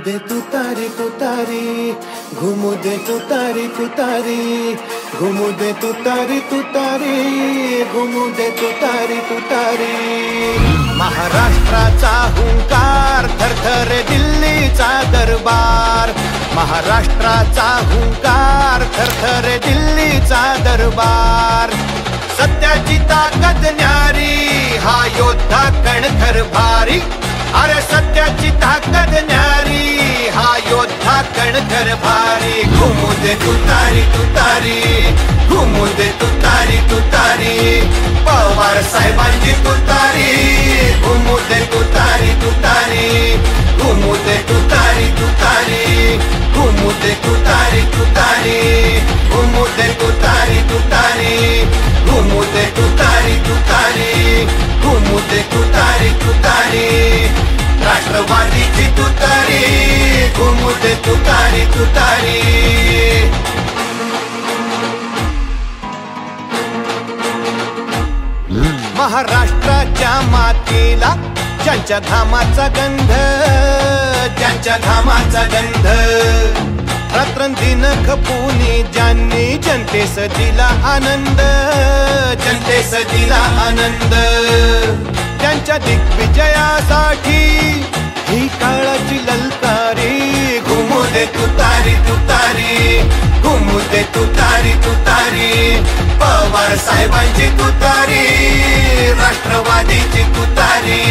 दे तुतारी तुतारी, घुमू दे तुतारी तुतारी, घुमू दे तुतारी तुतारी, घुमू दे तुतारी तुतारी. महाराष्ट्राचा हुंकार थरथरे दिल्लीचा दरबार, महाराष्ट्राचा हुंकार थरथरे दिल्लीचा दरबार. सत्याची ताकद न्यारी हा योद्धा कणखर भारी, अरे सत्याची ताकद न्यारी हा योद्धा कणखर भारी. घुमू दे तुतारी तुतारी, घुमू दे तुतारी तुतारी, पवार साहेबांची तुतारी. घुमू दे तुतारी तुतारी, घुमू दे तुतारी तुतारी, घुमू दे तुतारी तुतारी, घुमू दे तुतारी तुतारी, घुमू दे तुतारी तुतारी, घुमू दे तुतारी तुतारी. राष्ट्रवादीची तुतारी, घुमू दे तुतारी तुतारी. महाराष्ट्राच्या मातीला ज्यांच्या घामाचा गंध, ज्यांच्या घामाचा गंध. रात्रंदिन खपूनी ज्यांनी जनतेस दिला आनंद, जनतेस दिला आनंद. त्यांच्या दिग्विजयासाठी ही काळाची ललकारी. घुमू दे तुतारी तुतारी, घुमू दे तुतारी तुतारी, पवार साहेबांची तुतारी, राष्ट्रवादीची तुतारी.